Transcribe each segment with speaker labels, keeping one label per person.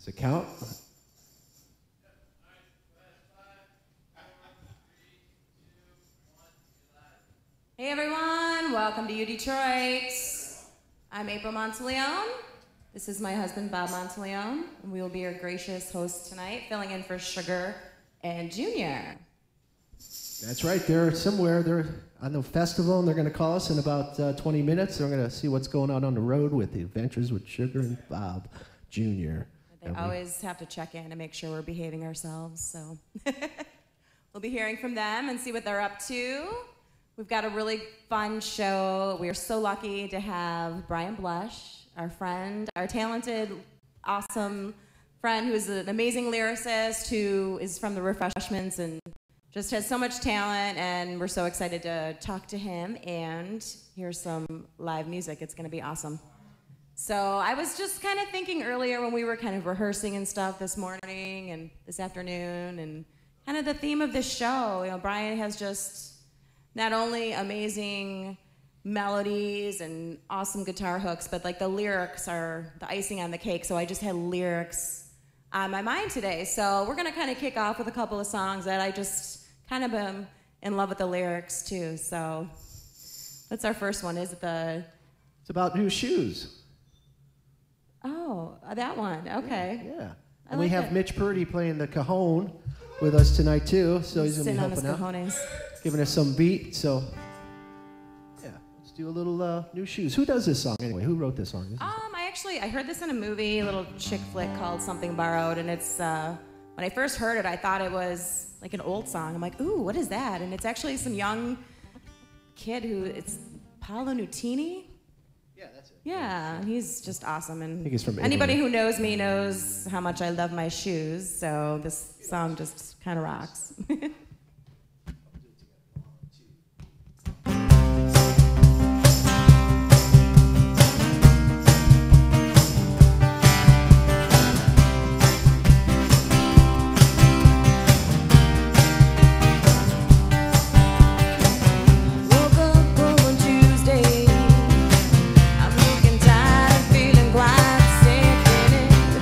Speaker 1: Does it count?
Speaker 2: Hey everyone, welcome to UDetroit. I'm April Monteleone. This is my husband, Bob Monteleone, and we will be your gracious hosts tonight, filling in for Sugar and Junior.
Speaker 1: That's right, they're somewhere, they're on the festival, and they're going to call us in about 20 minutes. They're going to see what's going on the road with the adventures with Sugar and Bob Jr.
Speaker 2: They always have to check in and make sure we're behaving ourselves, so we'll be hearing from them and see what they're up to. We've got a really fun show. We are so lucky to have Brian Blush, our friend, our talented, awesome friend who is an amazing lyricist, who is from the Refreshments and just has so much talent, and we're so excited to talk to him and hear some live music. It's going to be awesome. So I was just kind of thinking earlier when we were kind of rehearsing and stuff this morning and this afternoon, and kind of the theme of this show. You know, Brian has just not only amazing melodies and awesome guitar hooks, but like the lyrics are the icing on the cake. So I just had lyrics on my mind today. So we're gonna kind of kick off with a couple of songs that I just kind of am in love with the lyrics too. So that's our first one. Is it the?
Speaker 1: It's about new shoes.
Speaker 2: Oh, that one. Okay.
Speaker 1: Yeah. And we have Mitch Purdy playing the cajon with us tonight too. So he's gonna be helping out. Cajones. Giving us some beat, so yeah, let's do a little New Shoes. Who does this song anyway? Who wrote this song?
Speaker 2: I heard this in a movie, a little chick flick called Something Borrowed, and it's when I first heard it, I thought it was like an old song. I'm like, ooh, what is that? And it's actually some young kid it's Paolo Nutini.
Speaker 1: Yeah, that's it.
Speaker 2: Yeah, he's just awesome, and
Speaker 1: I think he's from
Speaker 2: anybody
Speaker 1: Italy.
Speaker 2: who knows me knows how much I love my shoes. So this song just kind of rocks.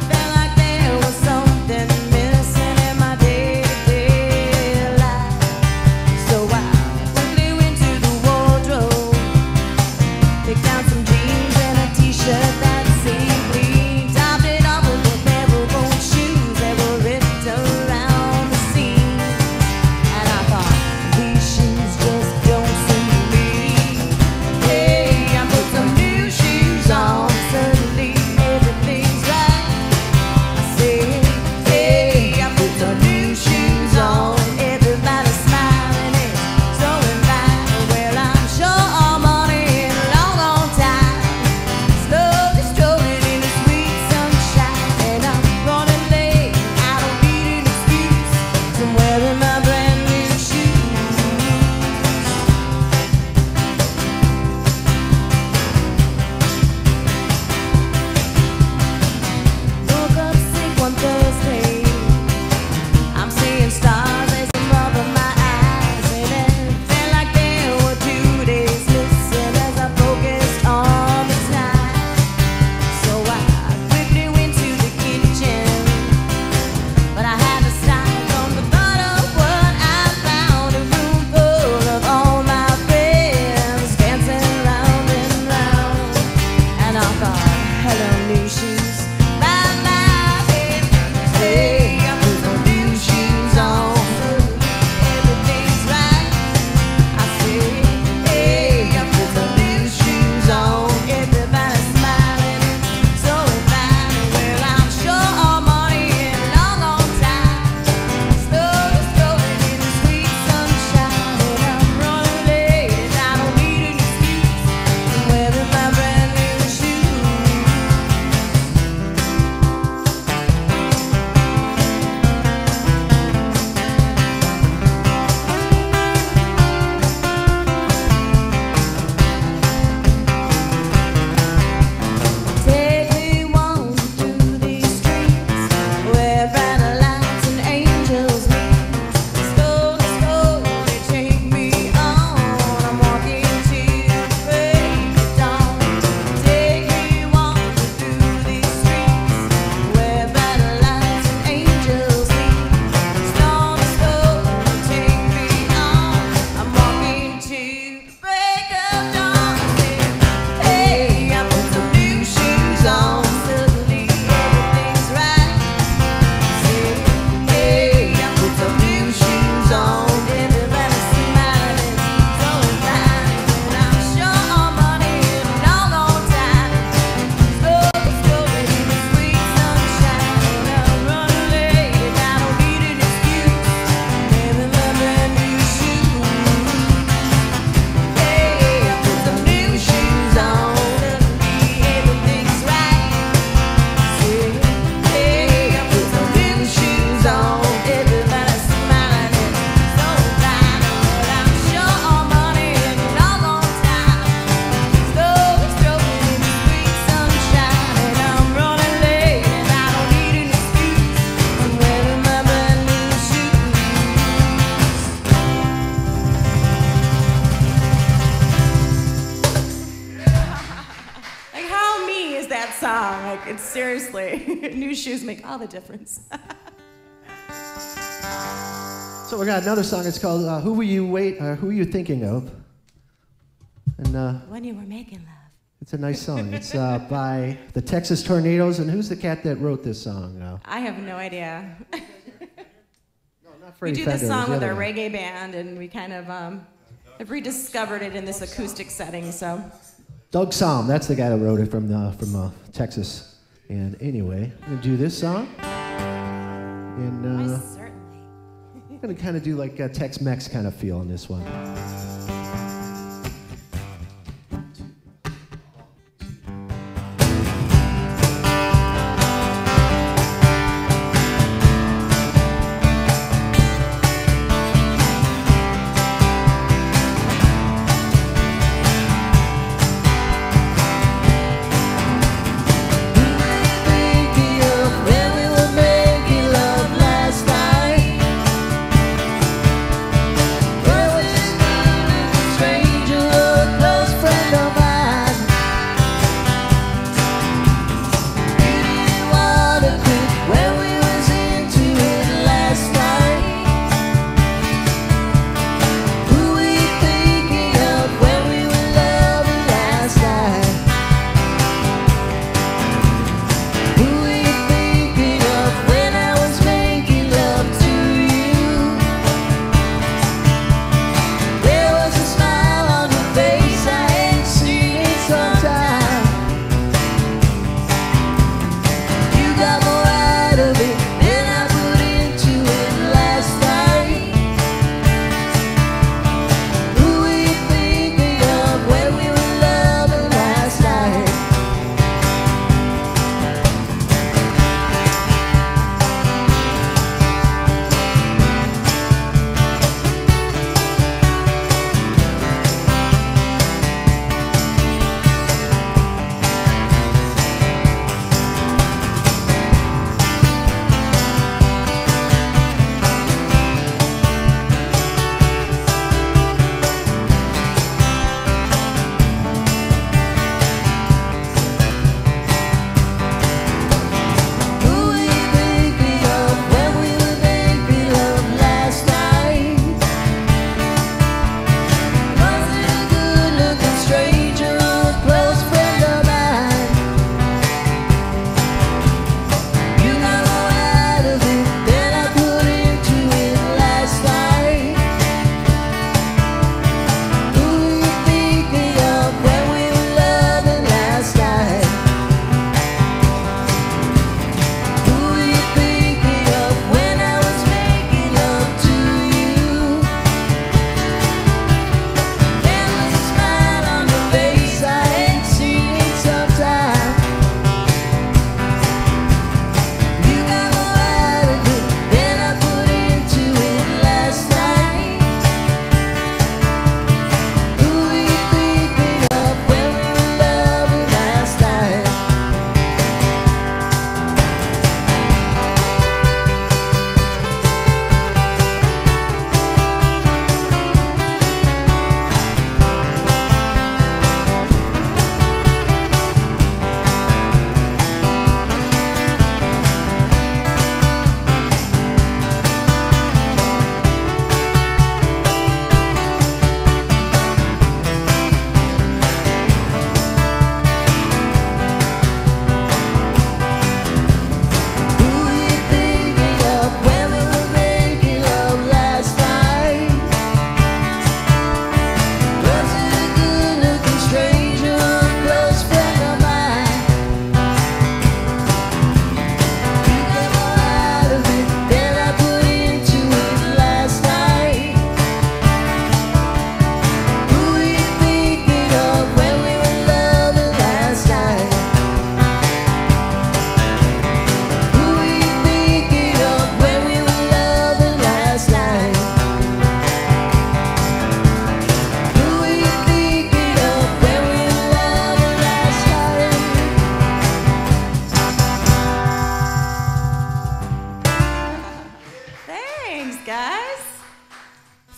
Speaker 3: Felt like there was something missing in my day-to-day
Speaker 2: song. Like, it's seriously, new shoes make all the difference.
Speaker 1: So we got another song. It's called "Who Were You Thinking Of?" And
Speaker 2: when you were making love.
Speaker 1: It's a nice song. It's by the Texas Tornadoes. And who's the cat that wrote this song?
Speaker 2: I have no idea.
Speaker 1: No, not Freddie
Speaker 2: We do this
Speaker 1: Fender,
Speaker 2: song with our
Speaker 1: guy.
Speaker 2: reggae band, and we kind of have rediscovered it in this acoustic setting. So.
Speaker 1: Doug Salm, that's the guy that wrote it from Texas. And anyway, I'm gonna do this song, and I'm gonna kind of do like a Tex-Mex kind of feel in this one.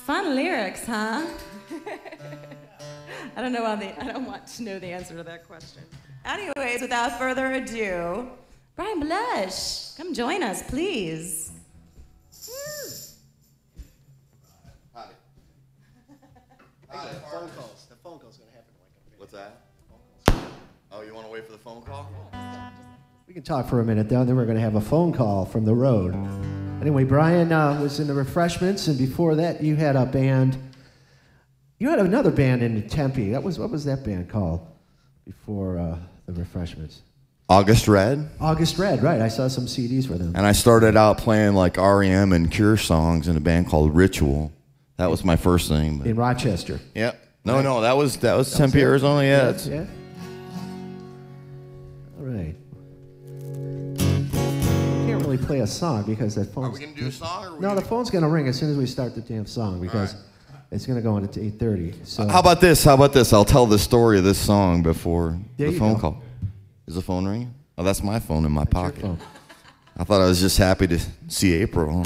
Speaker 2: Fun lyrics, huh? I don't want to know the answer to that question. Anyways, without further ado, Brian Blush, come join us, please.
Speaker 3: Howdy.
Speaker 1: The phone call's going to happen.
Speaker 3: What's that? Oh, you want to wait for the phone call?
Speaker 1: We can talk for a minute, though, and then we're going to have a phone call from the road. Anyway, Brian was in the Refreshments, and before that, you had a band. You had another band in Tempe. What was that band called before the Refreshments?
Speaker 3: August Red.
Speaker 1: August Red, right. I saw some CDs for them.
Speaker 3: And I started out playing like REM and Cure songs in a band called Ritual. That was my first thing.
Speaker 1: In Rochester.
Speaker 3: Yep. No, that was Tempe, Arizona. Yeah.
Speaker 1: Yeah. All right. Can't really play a song because that phone.
Speaker 3: Are we gonna do a song? Or
Speaker 1: no, the phone's gonna ring as soon as we start the damn song because it's gonna go on at 8:30. So
Speaker 3: how about this? I'll tell the story of this song before the phone call. Is the phone ringing? Oh, that's my phone in my pocket. I thought I was just happy to see April.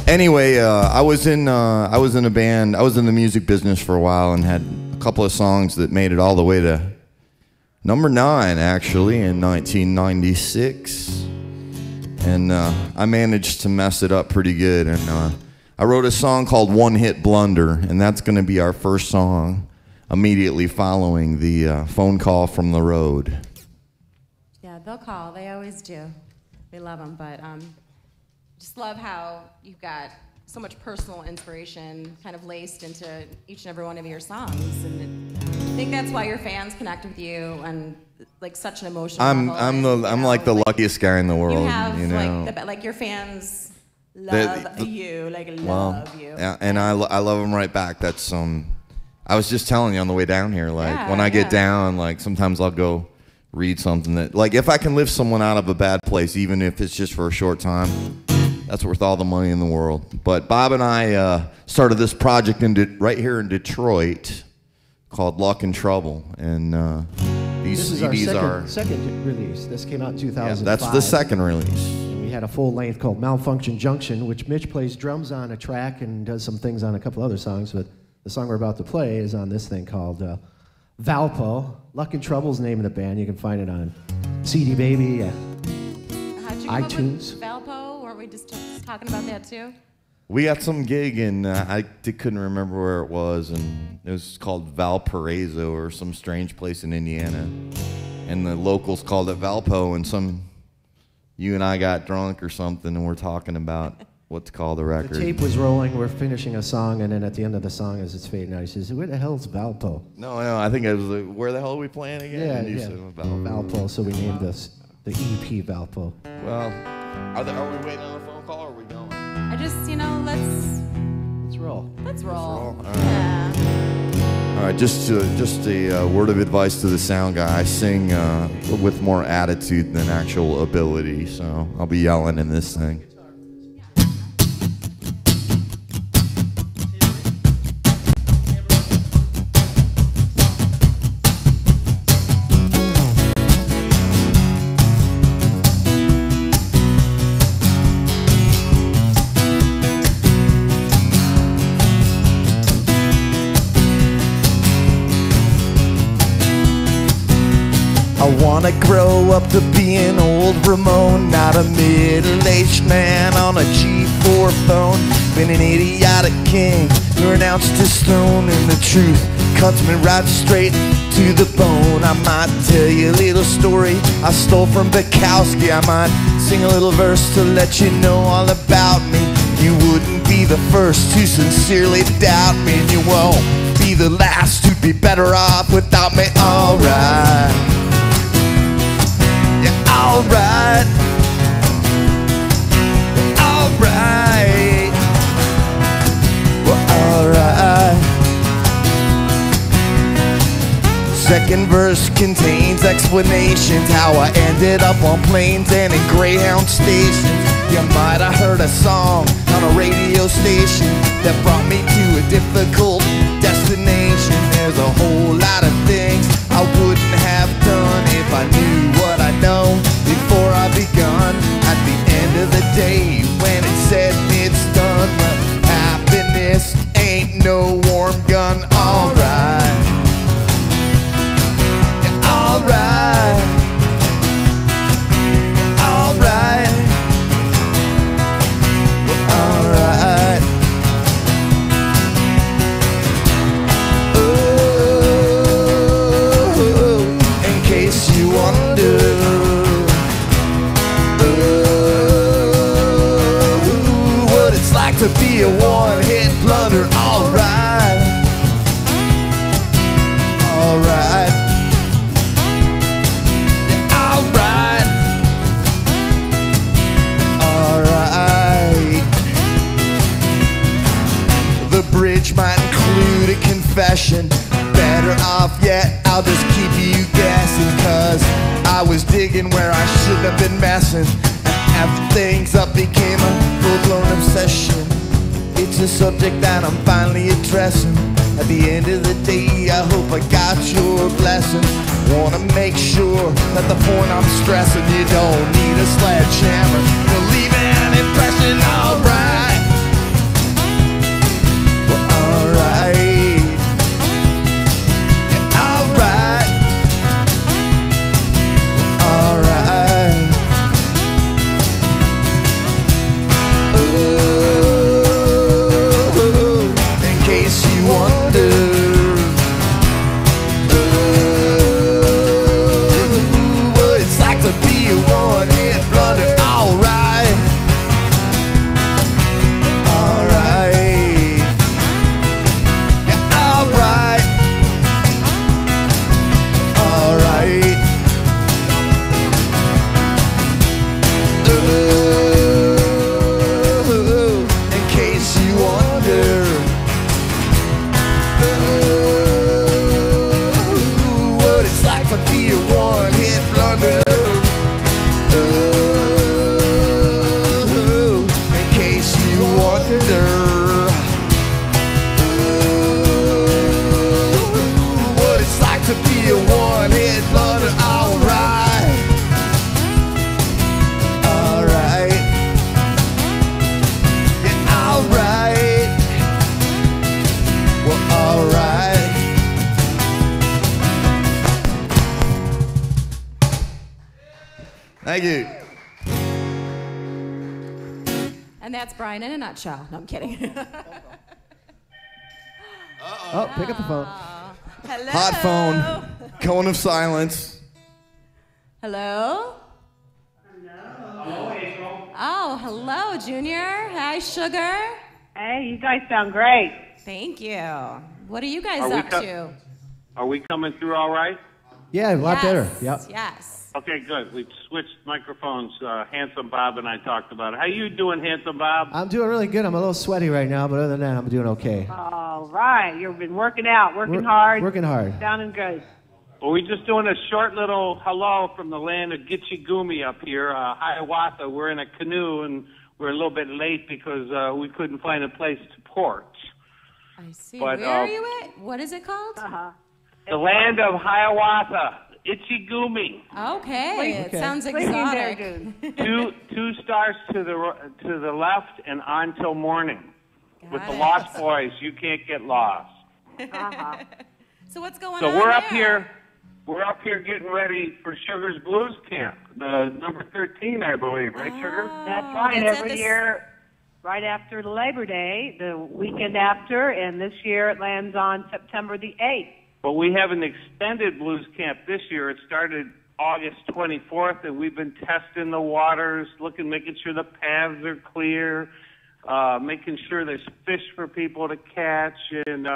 Speaker 3: Anyway, I was in a band. I was in the music business for a while and had a couple of songs that made it all the way to number 9, actually, in 1996. And I managed to mess it up pretty good. And I wrote a song called One Hit Blunder, and that's going to be our first song immediately following the phone call from the road.
Speaker 2: Yeah, they'll call. They always do. We love them, but just love how you've got so much personal inspiration kind of laced into each and every one of your songs, and I think that's why your fans connect with you and like such an emotional level.
Speaker 3: I'm like the luckiest guy in the world.
Speaker 2: You have
Speaker 3: you know?
Speaker 2: like your fans love you, love you.
Speaker 3: Yeah, and I love them right back. That's I was just telling you on the way down here, like when I get down, like sometimes I'll go read something that, like if I can lift someone out of a bad place, even if it's just for a short time, that's worth all the money in the world. But Bob and I started this project right here in Detroit called Luck and Trouble, and these CDs
Speaker 1: is our second release. This came out in 2005.
Speaker 3: Yeah, that's the second release.
Speaker 1: And we had a full length called Malfunction Junction, which Mitch plays drums on a track and does some things on a couple other songs, but the song we're about to play is on this thing called Valpo. Luck and Trouble's the name of the band. You can find it on CD Baby,
Speaker 2: How'd you come
Speaker 1: iTunes.
Speaker 2: Up with Valpo? Weren't we just talking about that too?
Speaker 3: We got some gig and I couldn't remember where it was, and it was called Valparaiso or some strange place in Indiana, and the locals called it Valpo, and you and I got drunk or something, and we're talking about what to call the record.
Speaker 1: The tape was rolling, we're finishing a song, and then at the end of the song, as it's fading out, he says, "Where the hell's Valpo?"
Speaker 3: No, I think it was like, where the hell are we playing again?
Speaker 1: Yeah, Valpo, so we named this the EP Valpo.
Speaker 3: Well, are we waiting on a phone call or are we going?
Speaker 2: I just,
Speaker 1: let's roll.
Speaker 2: Let's roll.
Speaker 3: All right.
Speaker 2: Yeah.
Speaker 3: All right, just a word of advice to the sound guy. I sing with more attitude than actual ability, so I'll be yelling in this thing. I wanna grow up to be an old Ramon, not a middle-aged man on a G4 phone. Been an idiotic king who renounced his throne, and the truth cuts me right straight to the bone. I might tell you a little story I stole from Bukowski. I might sing a little verse to let you know all about me. You wouldn't be the first to sincerely doubt me, and you won't be the last who'd be better off without me. Alright. Alright, alright, well, alright. Second verse contains explanations how I ended up on planes and in Greyhound stations. You might have heard a song on a radio station that brought me to a difficult destination. There's a whole lot of things I wouldn't have done if I knew what I know before I begun. At the end of the day, when it's said and it's done, well, happiness ain't no warm gun. Alright, yeah, off yet, I'll just keep you guessing, 'cause I was digging where I shouldn't have been messing. And after things up became a full-blown obsession. It's a subject that I'm finally addressing. At the end of the day, I hope I got your blessing. Wanna make sure that the point I'm stressing, you don't need a sledgehammer to leave an impression. Alright, well, alright, yeah, alright, alright. Ooh, in case you wonder, to be a one-hit blunder. Alright, alright, yeah, alright, alright. Ooh, in case you wonder, ooh, what it's like to be a one-hit blunder. In case you wonder, what it's like to be a one-hit blunder. Alright, alright, yeah, alright, well, alright. Thank you.
Speaker 2: And that's Brian in a nutshell. No, I'm kidding.
Speaker 1: Oh, pick up the phone.
Speaker 2: Hello.
Speaker 3: Hot phone. Cone of silence.
Speaker 2: Hello? Oh, hello, Junior. Hi, Sugar.
Speaker 4: Hey, you guys sound great.
Speaker 2: Thank you. What are you guys up to?
Speaker 5: Are we coming through all right?
Speaker 1: Yeah, a lot better. Yep.
Speaker 2: Yes.
Speaker 5: Okay, good. We've switched microphones. Handsome Bob and I talked about it. How you doing, Handsome Bob?
Speaker 1: I'm doing really good. I'm a little sweaty right now, but other than that, I'm doing okay.
Speaker 4: All right. You've been working out, working hard.
Speaker 1: Working hard.
Speaker 4: Sounding good.
Speaker 5: Well, we're just doing a short little hello from the land of Gitchigumi up here, Hiawatha. We're in a canoe, and we're a little bit late because we couldn't find a place to port.
Speaker 2: I see.
Speaker 5: But,
Speaker 2: where are you at? What is it called?
Speaker 5: The land of Hiawatha, Ichigumi.
Speaker 2: Okay. It sounds
Speaker 4: Sleeping there,
Speaker 2: exotic.
Speaker 4: dude.
Speaker 5: two stars to the left and on till morning. With the
Speaker 2: Got it.
Speaker 5: Lost Boys, you can't get lost.
Speaker 2: So what's going
Speaker 5: So
Speaker 2: on
Speaker 5: we're up
Speaker 2: there?
Speaker 5: here. We're up here getting ready for Sugar's Blues Camp, the number 13, I believe, right, Sugar?
Speaker 4: That's right.
Speaker 2: It's at
Speaker 4: Every
Speaker 2: the-
Speaker 4: year, right after Labor Day, the weekend after, and this year it lands on September the 8th.
Speaker 5: But we have an extended blues camp this year. It started August 24th, and we've been testing the waters, making sure the paths are clear, making sure there's fish for people to catch, and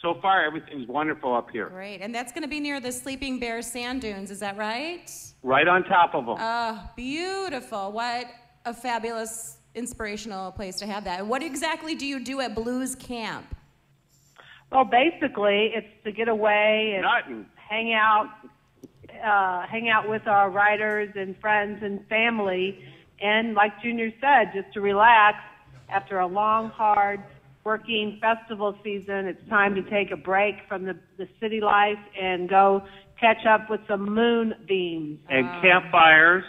Speaker 5: so far everything's wonderful up here.
Speaker 2: Great. And that's going to be near the Sleeping Bear Sand Dunes, is that right?
Speaker 5: Right on top of them.
Speaker 2: Beautiful. What a fabulous, inspirational place to have that. And what exactly do you do at Blues Camp?
Speaker 4: Well, basically, it's to get away and
Speaker 5: Nothing.
Speaker 4: hang out with our writers and friends and family, and like Junior said, just to relax after a long, hard working festival season. It's time to take a break from the city life and go catch up with some moonbeams.
Speaker 5: And campfires,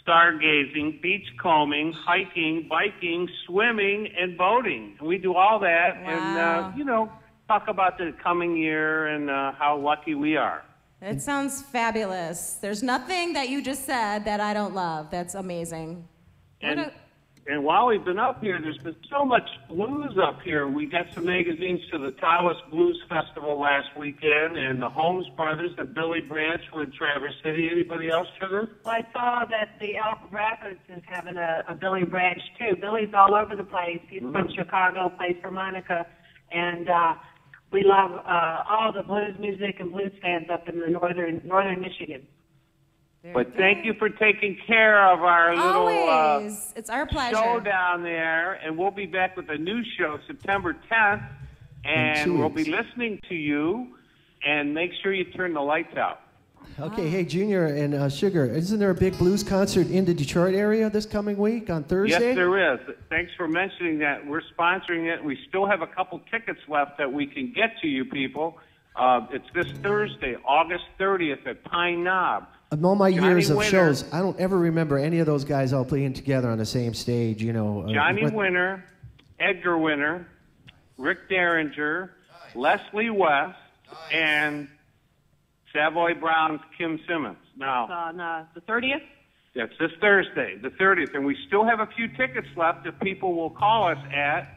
Speaker 5: stargazing, beach combing, hiking, biking, swimming, and boating. We do all that,
Speaker 2: Wow.
Speaker 5: and talk about the coming year and how lucky we are.
Speaker 2: It sounds fabulous. There's nothing that you just said that I don't love. That's amazing.
Speaker 5: And while we've been up here, there's been so much blues up here. We got some magazines to the Tawas Blues Festival last weekend, and the Holmes Brothers, the Billy Branch with Traverse City. Anybody else, Sugar?
Speaker 4: Well, I saw that the Elk Rapids is having a Billy Branch, too. Billy's all over the place. He's from Chicago, plays harmonica, and we love all the blues music and blues fans up in the northern Michigan.
Speaker 5: But thank you for taking care of our little
Speaker 2: Always. It's our pleasure.
Speaker 5: show down there, and we'll be back with a new show September 10th, and we'll be listening to you. and make sure you turn the lights out.
Speaker 1: Okay, hey, Junior and Sugar, isn't there a big blues concert in the Detroit area this coming week on Thursday?
Speaker 5: Yes, there is. Thanks for mentioning that. We're sponsoring it. We still have a couple tickets left that we can get to you people. It's this Thursday, August 30th at Pine Knob.
Speaker 1: Of all my years of shows, I don't ever remember any of those guys all playing together on the same stage, you know.
Speaker 5: Johnny Winter, Edgar Winter, Rick Derringer, Leslie West, and Savoy Brown's Kim Simmons. Now,
Speaker 4: On the 30th?
Speaker 5: that's this Thursday, the 30th, and we still have a few tickets left if people will call us at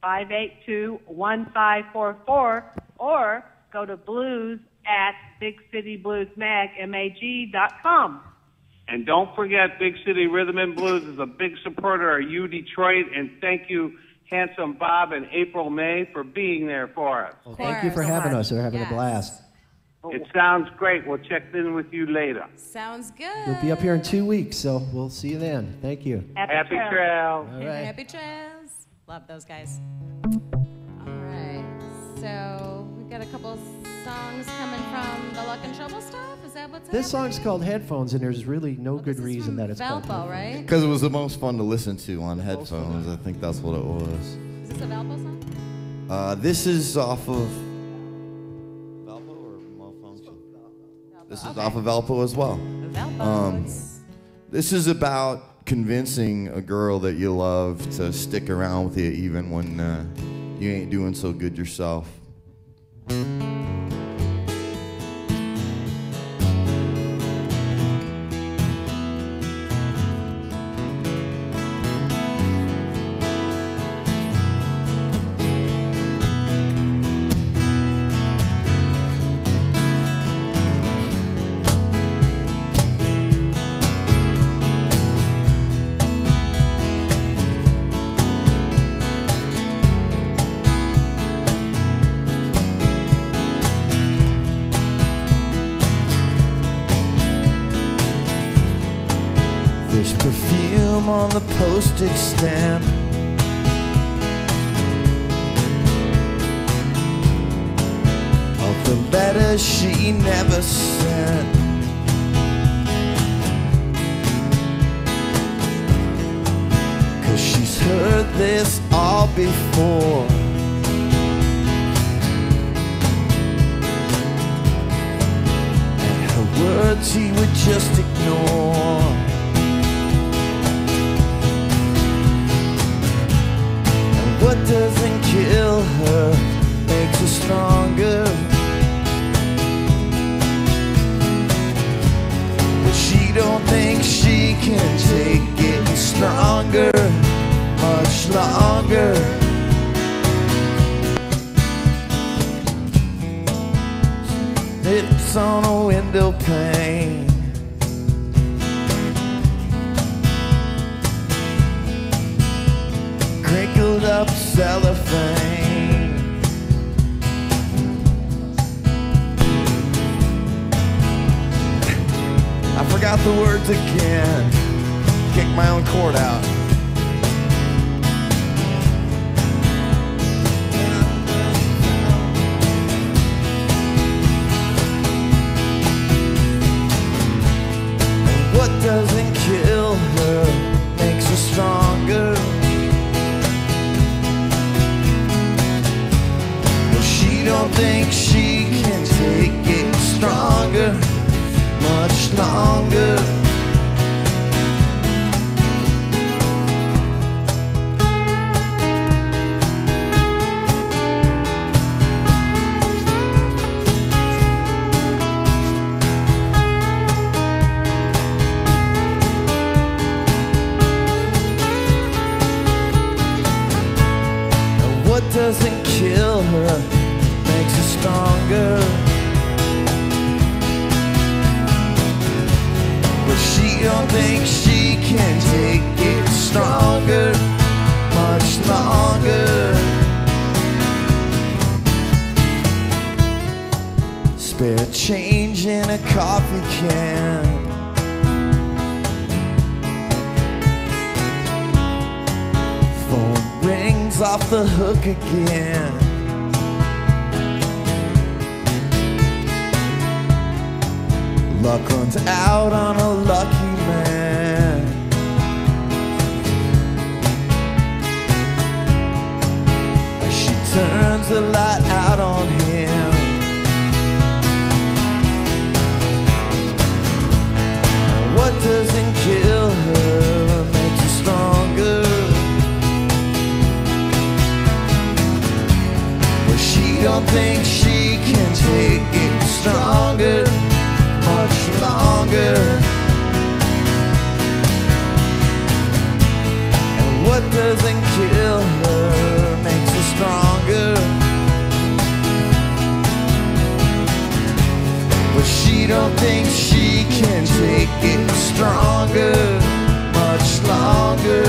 Speaker 4: 248-582-1544 or go to blues@bigcitybluesmag.com.
Speaker 5: And don't forget, Big City Rhythm and Blues is a big supporter of UDetroit, and thank you, Handsome Bob and April May, for being there for us.
Speaker 1: Well, thank you for having us. We're having a blast.
Speaker 5: It sounds great. We'll check in with you later.
Speaker 2: Sounds good.
Speaker 1: We'll be up here in 2 weeks, so we'll see you then. Thank you.
Speaker 5: Happy trails.
Speaker 1: All right.
Speaker 2: Happy trails. Love those guys. All right. So we've got a couple songs coming from the Luck and Trouble stuff. Is that what's
Speaker 1: This
Speaker 2: happening?
Speaker 1: song's called Headphones, and there's really no good reason that it's called
Speaker 2: Valpo, right?
Speaker 6: Because it was the most fun to listen to on headphones. I think that's what it was.
Speaker 2: Is this a Valpo song?
Speaker 6: This is off of Valpo or Malfunction? This is off of Valpo as well.
Speaker 2: Valpo.
Speaker 6: This is about convincing a girl that you love to stick around with you even when you ain't doing so good yourself. There's perfume on the postage stamp. Of the letters she never sent. Cause she's heard this all before. And her words he would just ignore. What doesn't kill her makes her stronger. But she don't think she can take it stronger, much longer. Lips on a window pane. Crinkled up cellophane. I forgot the words again. Kicked my own chord out. And what doesn't kill her makes her stronger. She don't think she can take it stronger, much longer. And what doesn't kill her makes her stronger. But she don't think she can take it stronger, much longer. Spare change in a coffee can. Phone rings off the hook again.
Speaker 3: Luck runs out on a lucky man. She turns the light out on him. What doesn't kill her makes her stronger. Well, she don't think she can take it stronger, much longer. And what doesn't kill her makes her stronger. But she don't think she can take it stronger, much longer.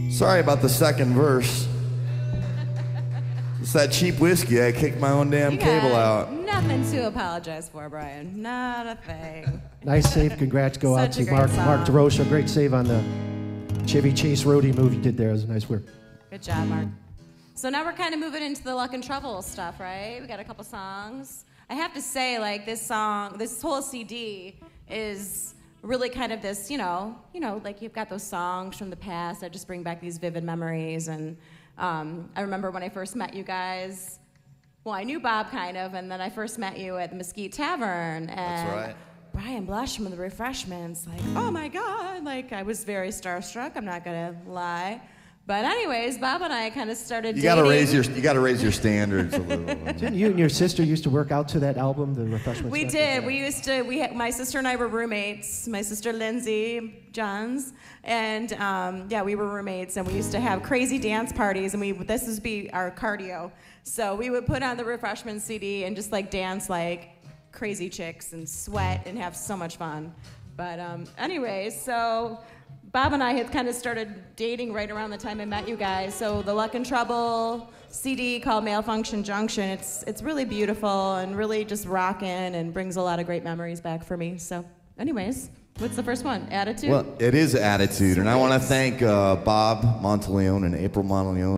Speaker 3: Sorry about the second verse. It's that cheap whiskey. I kicked my own damn cable out.
Speaker 2: Nothing to apologize for, Brian. Not a thing.
Speaker 1: Nice save. Congrats go out to Mark DeRocha. Great save on the Chevy Chase roadie move you did there. It was nice work.
Speaker 2: Good job, Mark. So now we're kind of moving into the Luck and Trouble stuff, right? We got a couple songs. I have to say, like, this whole CD is really kind of this, you know, like you've got those songs from the past that just bring back these vivid memories. And I remember when I first met you guys, well, I knew Bob kind of, and then I first met you at the Mesquite Tavern. And
Speaker 6: that's right.
Speaker 2: Brian Blush from the Refreshments, like, oh my God, like I was very starstruck, I'm not gonna lie. But anyways, Bob and I kind of started dating.
Speaker 6: You gotta raise your standards a little.
Speaker 1: Didn't you and your sister used to work out to that album, the Refreshments?
Speaker 2: We did. We used to. My sister and I were roommates. My sister Lindsay Johns, and yeah, we were roommates, and we used to have crazy dance parties, and this would be our cardio. So we would put on the Refreshments CD and just like dance like crazy chicks and sweat and have so much fun. But anyways, so Bob and I had kind of started dating right around the time I met you guys. So the Luck and Trouble CD called Malfunction Junction, it's really beautiful and really just rockin' and brings a lot of great memories back for me. So anyways, what's the first one? Attitude?
Speaker 6: Well, it is Attitude, and I want to thank Bob Monteleone and April Monteleone,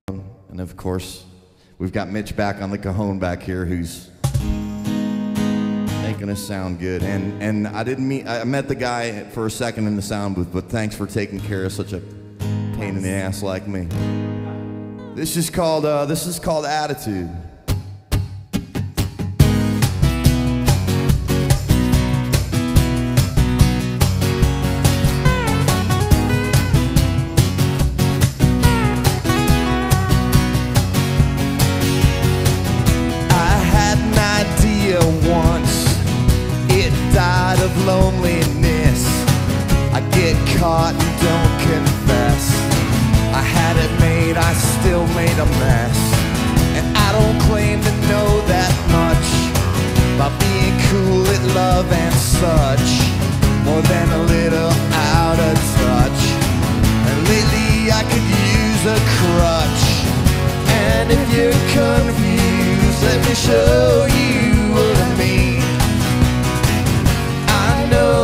Speaker 6: and of course, we've got Mitch back on the cajon back here who's making us sound good. And I met the guy for a second in the sound booth, but thanks for taking care of such a pain in the ass like me. This is called Attitude.
Speaker 3: Loneliness, I get caught and don't confess. I had it made, I still made a mess. And I don't claim to know that much about being cool at love and such, more than a little out of touch. And lately I could use a crutch. And if you're confused, let me show you what I mean.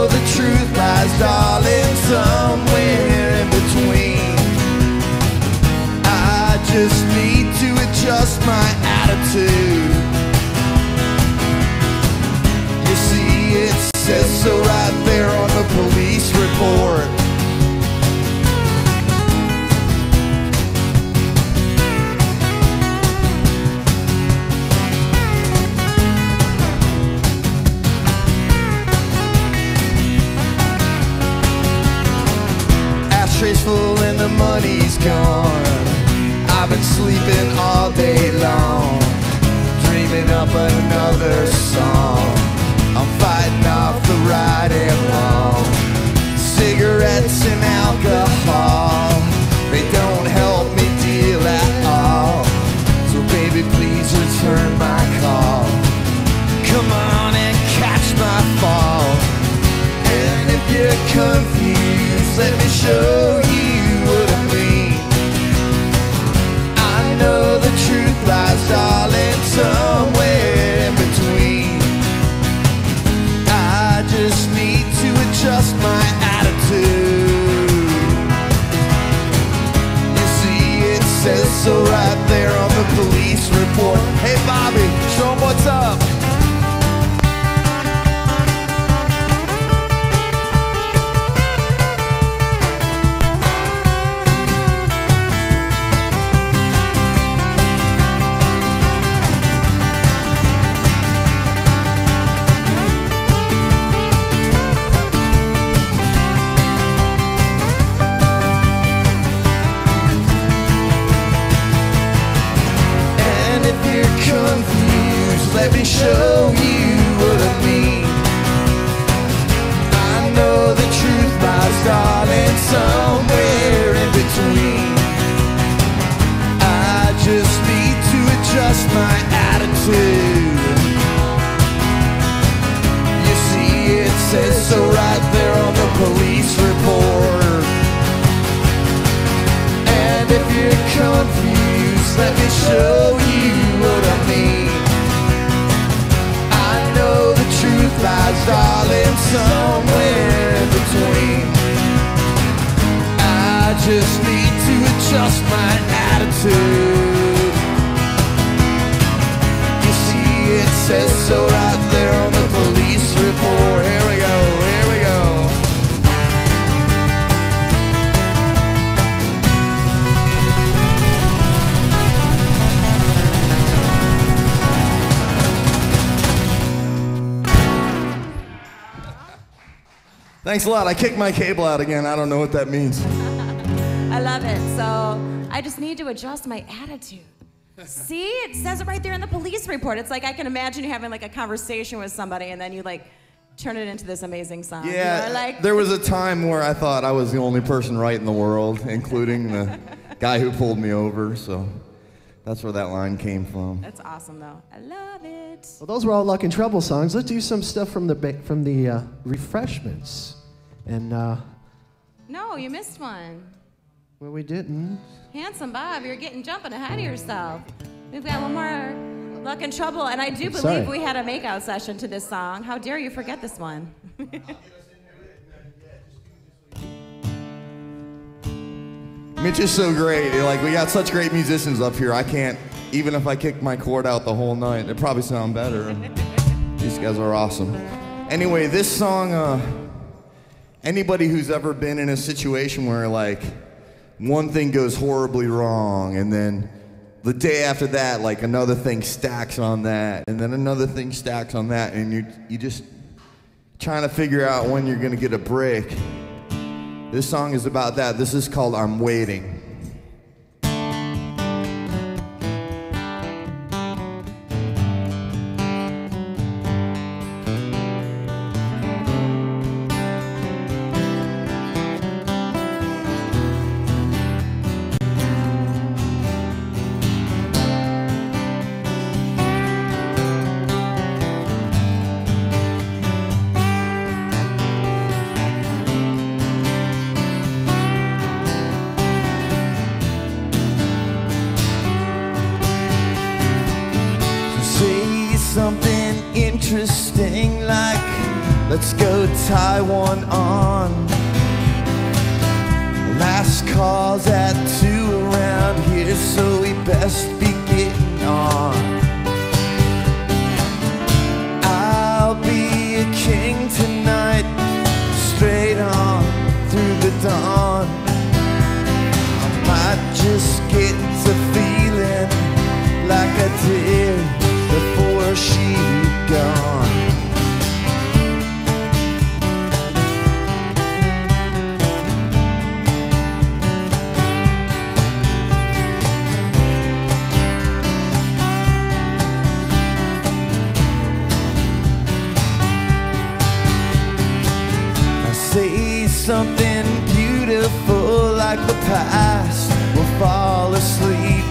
Speaker 3: The truth lies, darling, somewhere in between. I just need to adjust my attitude. You see, it says so right there on the police report. Ashtrays full and the money's gone. I've been sleeping all day long, dreaming up another song. I'm fighting off the right and wrong. Cigarette says so right there on the police report. And if you're confused, let me show you what I mean. I know the truth lies, darling, somewhere in between. I just need to adjust my attitude. You see, it says so right there on the police report. Here we go, here we go.
Speaker 6: Thanks a lot. I kicked my cable out again. I don't know what that means.
Speaker 2: I love it. So I just need to adjust my attitude. See, it says it right there in the police report. It's like I can imagine you having like a conversation with somebody and then you like turn it into this amazing song.
Speaker 6: Yeah,
Speaker 2: you know, like,
Speaker 6: there was a time where I thought I was the only person right in the world, including the guy who pulled me over, so that's where that line came from.
Speaker 2: That's awesome though. I love it.
Speaker 1: Well, those were all Luck and Trouble songs. Let's do some stuff from the refreshments. And
Speaker 2: No, you missed one.
Speaker 1: well, we didn't.
Speaker 2: Handsome Bob, you're getting jumping ahead of yourself. We've got one more Luck and Trouble, and I do believe
Speaker 1: Sorry.
Speaker 2: we had a makeout session to this song. How dare you forget this one?
Speaker 6: Mitch is so great. Like, we got such great musicians up here. I can't, even if I kicked my chord out the whole night, it'd probably sound better. These guys are awesome. Anyway, this song, anybody who's ever been in a situation where, like, one thing goes horribly wrong, and then the day after that, like, another thing stacks on that, and then another thing stacks on that, and you just trying to figure out when you're gonna get a break. This song is about that. This is called I'm Waiting. Something interesting like, let's go tie one on. Last call's at 2 around here, so we best be getting on. I'll be a king tonight, straight on through the dawn. I might just get to feeling like I did before she gone. I say something beautiful like the past will fall asleep.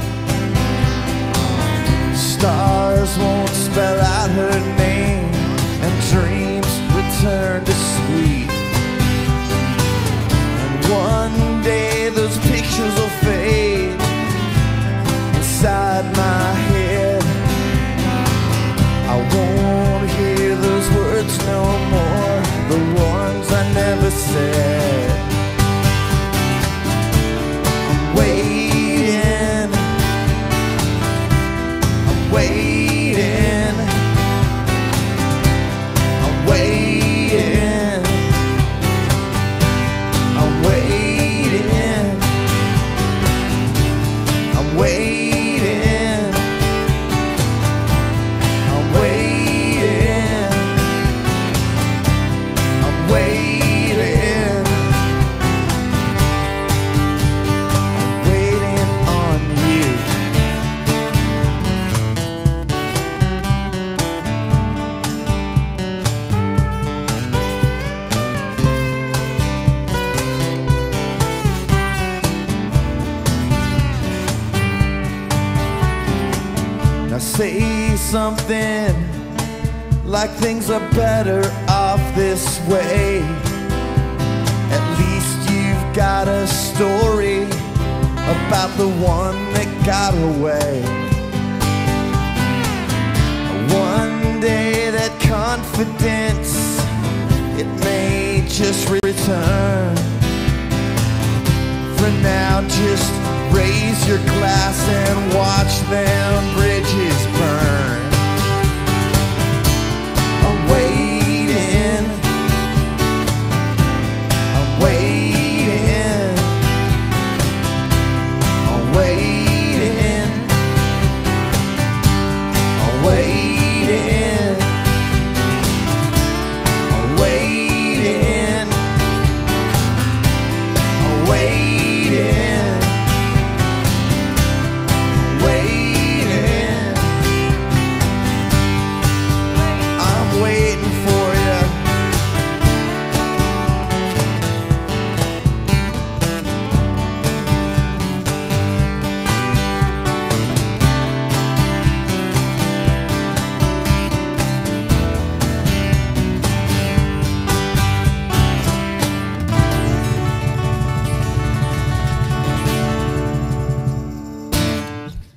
Speaker 6: Stars won't spell out her name, and dreams return to sleep. And one day those pictures will fade inside my head. I won't hear those words no more, the ones I never said. I'm waiting, I'm waiting, I'm waiting, I'm waiting, I'm waiting, I'm waiting, I'm waiting, I'm waiting on you. Now say something
Speaker 3: like things are better off this way. At least you've got a story about the one that got away. One day that confidence, it may just return. For now, just raise your glass and watch them bridges burn. I'm waiting, I'm waiting, I'm waiting, I'm waiting, I'm waiting, I'm waiting, I'm waiting for you.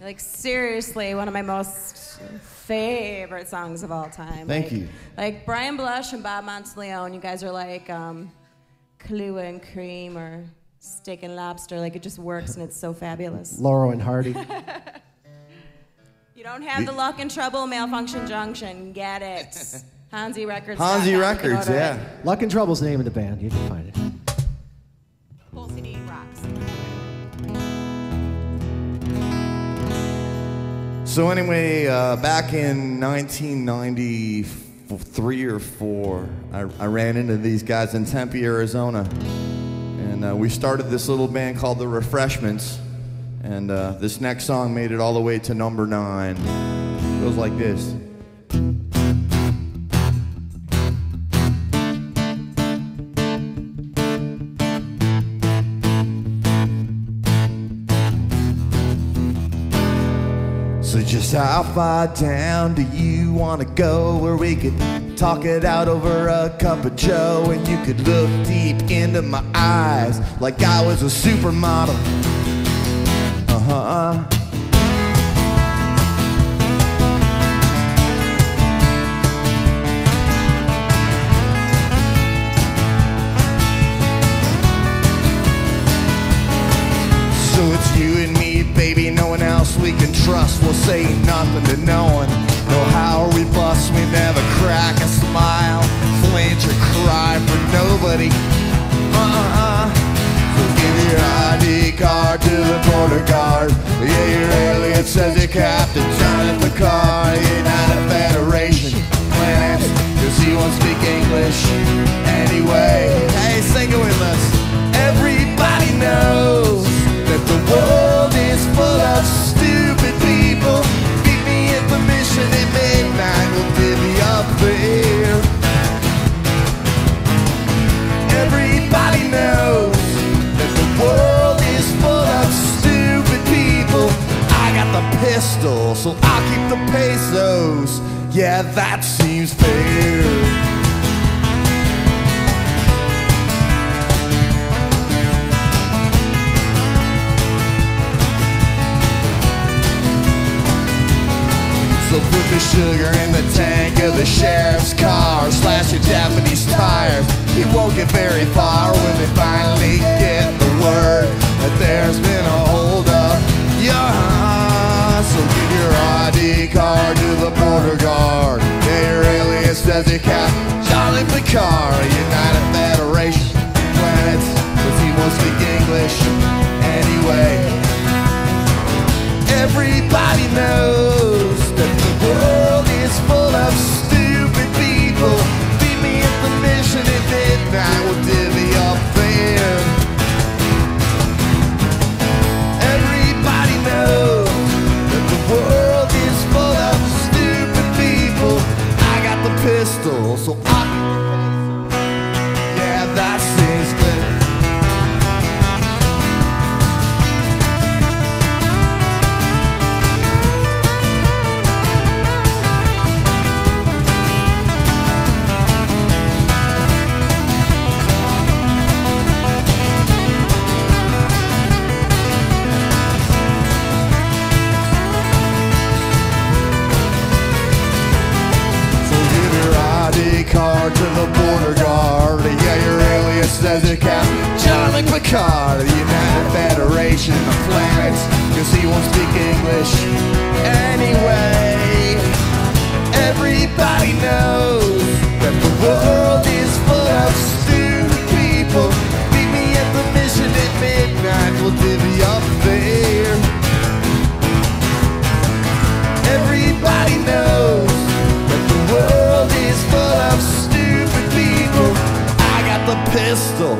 Speaker 2: Like, seriously, one of my most favorite songs of all time.
Speaker 6: Thank you.
Speaker 2: Like Brian Blush and Bob Monteleone, you guys are like Kahlua and Cream or Steak and Lobster. Like, it just works and it's so fabulous.
Speaker 1: Laurel and Hardy.
Speaker 2: You don't have the Luck and Trouble Malfunction Junction. Get it. Hansi Records.
Speaker 6: Hansi Records, yeah.
Speaker 1: Luck and Trouble's the name of the band. You can find it.
Speaker 2: Full CD rocks.
Speaker 6: So anyway, back in 1993 or 4, I ran into these guys in Tempe, Arizona. And we started this little band called The Refreshments. And this next song made it all the way to number 9. It goes like this. So just how far down do you want to go, where we could talk it out over a cup of joe, and you could look deep into my eyes like I was a supermodel? So it's you and me, baby, no one else we can trust. We'll say nothing to no one. No how we bust, we never crack a smile, flinch or cry for nobody. So give your ID card to the border guard. Yeah, your alien says you're Captain John Picard. United Federation planets, cause he won't speak English anyway. Hey, sing it with us. Everybody knows that the world is full of stupid people. Meet me at the mission at midnight, we'll divvy up there. Everybody knows that the world is full of stupid people. I got the pistol, so I'll keep the pesos. Yeah, that seems fair. So put the sugar in the tank of the sheriff's car, slash your Japanese tires. He won't get very far when they finally get the word that there's been a holdup. Yeah, so give your ID card to the border guard. Yeah, your alias says you Captain Charlie Picard. United Federation planets, cause he won't speak English anyway. Everybody knows that the world is full of stupid people. Beat me at the mission at midnight, we'll divvy up there. Everybody knows that the world is full of stupid people. I got the pistol, so I
Speaker 3: like Picard of the United Federation of Planets, 'cause he won't speak English anyway. Everybody knows that the world is full of stupid people. Meet me at the mission at midnight, we'll divvy up there. Everybody knows that the world is full of stupid people. I got the pistol,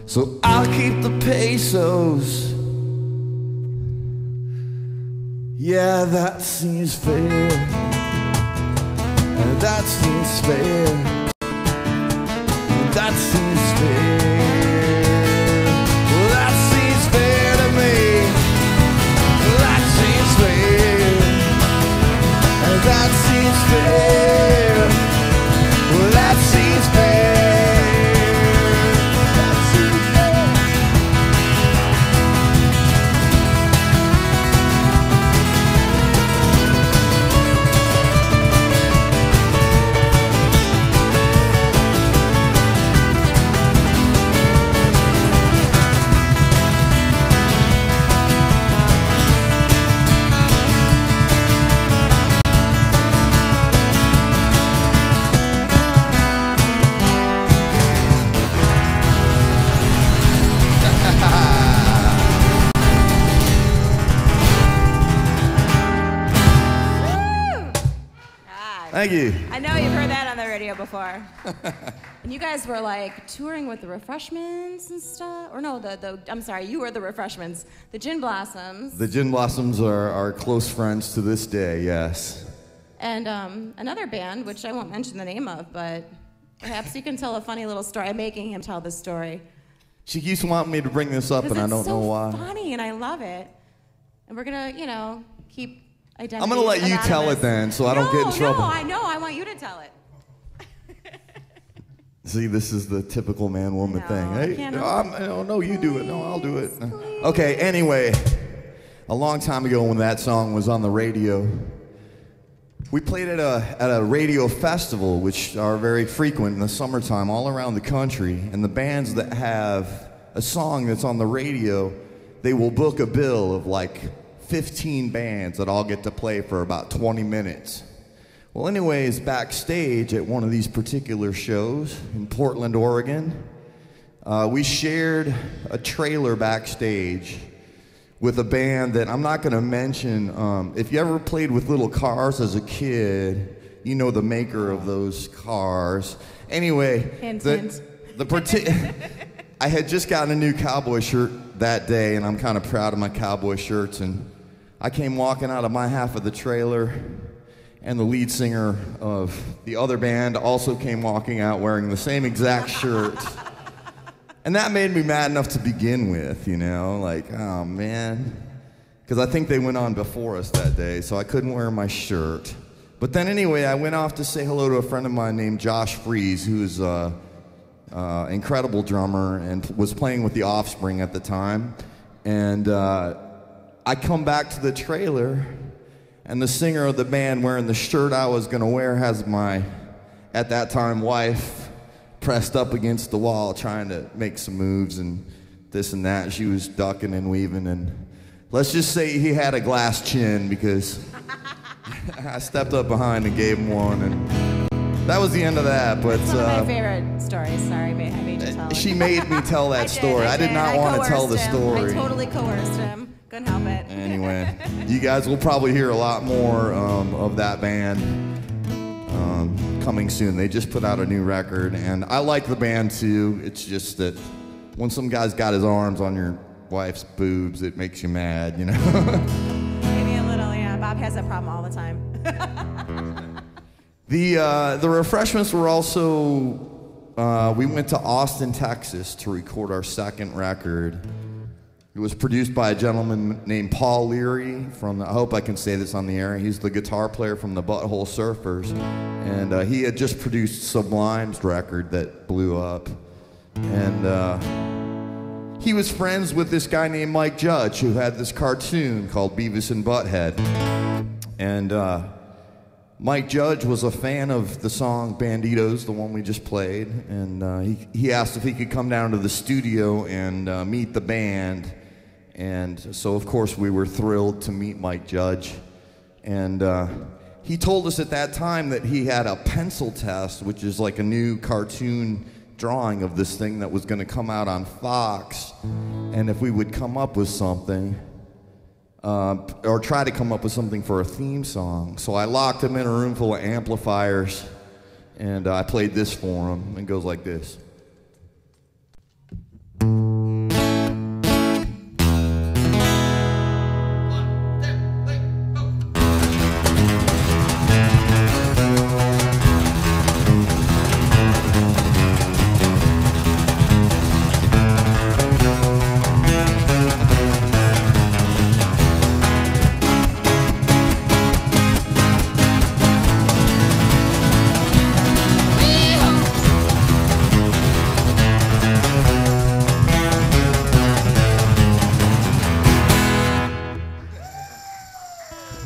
Speaker 3: so I'll keep the pesos. Yeah, that seems fair. That seems fair. That seems fair. Well, that seems fair to me. That seems fair. That seems fair. Well, that seems fair. That seems fair. Thank you.
Speaker 2: I know you've heard that on the radio before. And you guys were like touring with the Refreshments and stuff. Or no, I'm sorry, you were the Refreshments. The Gin Blossoms.
Speaker 6: The Gin Blossoms are close friends to this day, yes.
Speaker 2: And another band, which I won't mention the name of, but perhaps you can tell a funny little story. I'm making him tell this story.
Speaker 6: She keeps wanting me to bring this up, and I don't know why.
Speaker 2: It's so funny, and I love it. And we're going to, keep identity
Speaker 6: I'm going to let you tell it then, so I don't get in trouble.
Speaker 2: No, I know. I want you to tell it.
Speaker 6: See, this is the typical man-woman thing. Hey, no, you do it. No, I'll do it.
Speaker 2: Please.
Speaker 6: Okay, anyway, a long time ago when that song was on the radio, we played at a radio festival, which are very frequent in the summertime all around the country. And the bands that have a song that's on the radio, they will book a bill of like 15 bands that all get to play for about 20 minutes. Well, anyways, backstage at one of these particular shows in Portland, Oregon, we shared a trailer backstage with a band that I'm not going to mention. If you ever played with little cars as a kid, you know the maker of those cars. Anyway, I had just gotten a new cowboy shirt that day, and I'm kind of proud of my cowboy shirts. And I came walking out of my half of the trailer, and the lead singer of the other band also came walking out wearing the same exact shirt. And that made me mad enough to begin with, like, oh man. Because I think they went on before us that day, so I couldn't wear my shirt. But then anyway, I went off to say hello to a friend of mine named Josh Fries, who's an incredible drummer and was playing with The Offspring at the time. And I come back to the trailer, and the singer of the band wearing the shirt I was going to wear has my, at that time, wife pressed up against the wall trying to make some moves and this and that. She was ducking and weaving, and let's just say he had a glass chin because I stepped up behind and gave him one, and that was the end of that. But
Speaker 2: it's one of my favorite stories. Sorry, I made you tell it.
Speaker 6: She made me tell that story. I did not want to tell the story.
Speaker 2: I totally coerced him. Couldn't help it.
Speaker 6: Anyway, you guys will probably hear a lot more of that band coming soon. They just put out a new record, and I like the band too. It's just that when some guy's got his arms on your wife's boobs, it makes you mad,
Speaker 2: Maybe a little, yeah. Bob has that problem all the time.
Speaker 6: The Refreshments were also, we went to Austin, Texas to record our second record. It was produced by a gentleman named Paul Leary from, I hope I can say this on the air, he's the guitar player from the Butthole Surfers. And he had just produced Sublime's record that blew up. And he was friends with this guy named Mike Judge, who had this cartoon called Beavis and Butthead. And Mike Judge was a fan of the song Banditos, the one we just played, and he asked if he could come down to the studio and meet the band. And so, of course, we were thrilled to meet Mike Judge. And he told us at that time that he had a pencil test, which is like a new cartoon drawing of this thing that was going to come out on Fox. And if we would come up with something, or try to come up with something for a theme song. So I locked him in a room full of amplifiers, and I played this for him. It goes like this.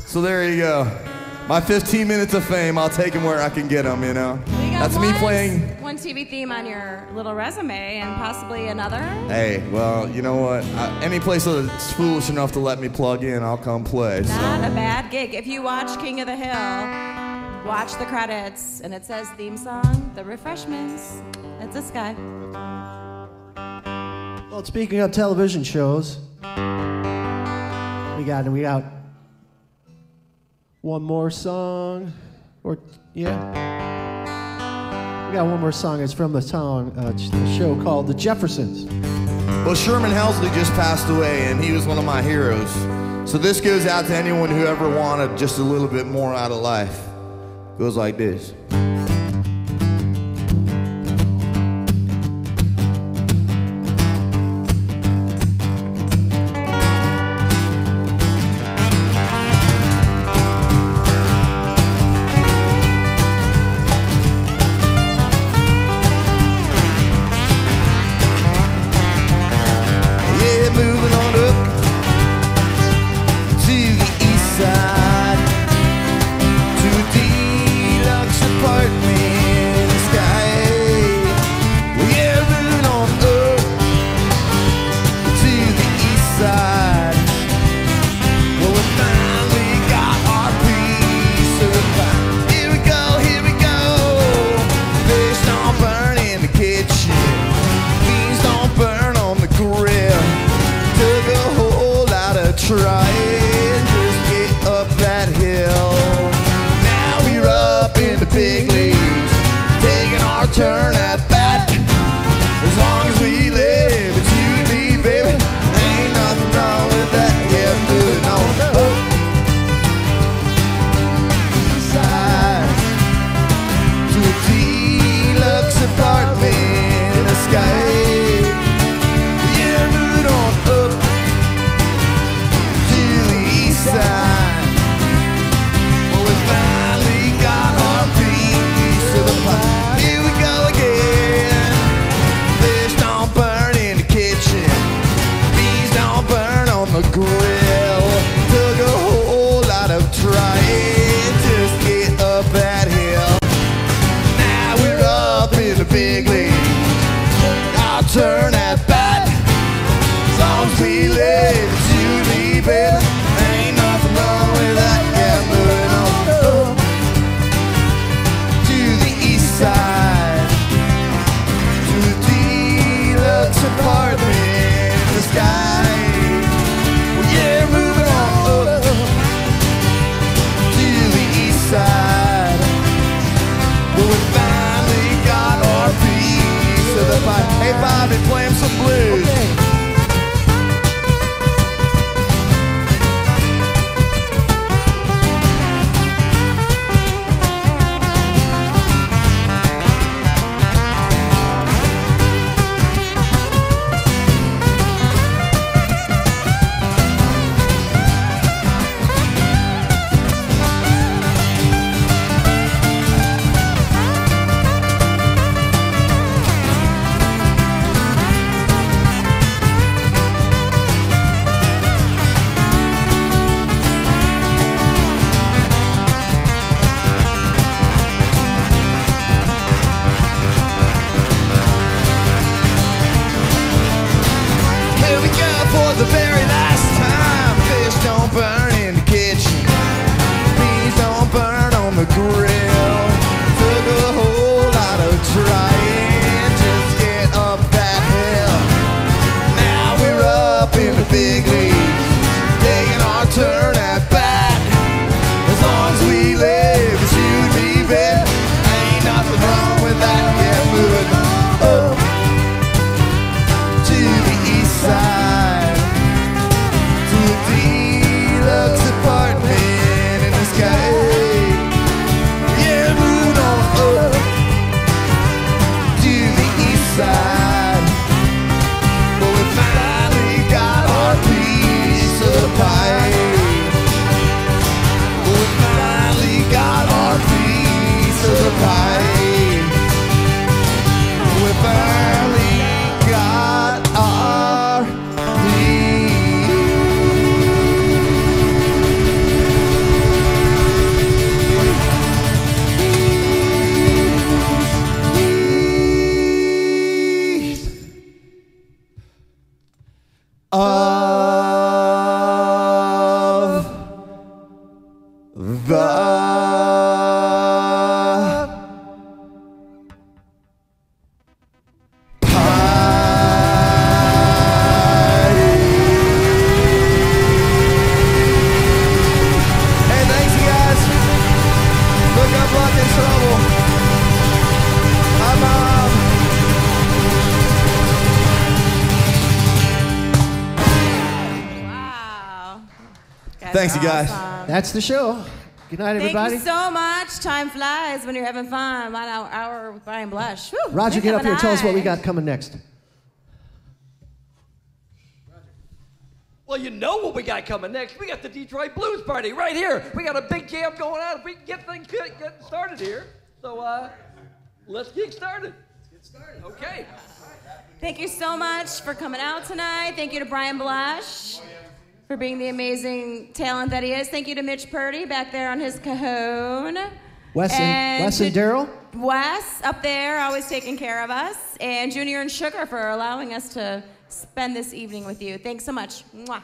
Speaker 6: So there you go. My 15 minutes of fame, I'll take them where I can get them, you know? That's me playing.
Speaker 2: One TV theme on your little resume and possibly another.
Speaker 6: Hey, well, you know what? Any place that's foolish enough to let me plug in, I'll come play.
Speaker 2: Not a bad gig. If you watch King of the Hill, watch the credits, and it says theme song, The Refreshments. It's this guy.
Speaker 1: Well, speaking of television shows, we got one more song, or yeah, we got one more song. It's from the show called The Jeffersons.
Speaker 6: Well, Sherman Helsley just passed away, and he was one of my heroes. So this goes out to anyone who ever wanted just a little bit more out of life. It goes like this. Trying just get up that hill. Now we're up in the big leagues, taking our turn at bat. As long as we live, it's you and me, baby. Ain't nothing wrong with that. Yeah, moving on up. Side to a deluxe apartment in the sky. Well, we finally got our piece of the pie. Here we go again. Fish don't burn in the kitchen, beans don't burn on the grill. Took a whole lot of trying just to get up that hill. Now we're up in the big leagues. I'll turn at bat. As long as we live, it's you and me, baby. Ain't nothing wrong with that. Yeah, moving on up to the east side, to a deluxe apartment in the sky. Well, yeah, moving on up to the east side. Well, we finally got our feet. of the Thanks, you guys.
Speaker 2: Awesome.
Speaker 1: That's the show. Good night, everybody.
Speaker 2: Thank you so much. Time flies when you're having fun. 1 hour with Brian Blush. Whew,
Speaker 1: Roger, get up here and tell us what we got coming next.
Speaker 7: Well, you know what we got coming next. We got the Detroit Blues Party right here. We got a big jam going on. If we can get things getting started here. So let's get started. Okay.
Speaker 2: Thank you so much for coming out tonight. Thank you to Brian Blush for being the amazing talent that he is. Thank you to Mitch Purdy back there on his cajon.
Speaker 1: Wes and Daryl.
Speaker 2: Wes up there, always taking care of us. And Junior and Sugar for allowing us to spend this evening with you. Thanks so much. Mwah.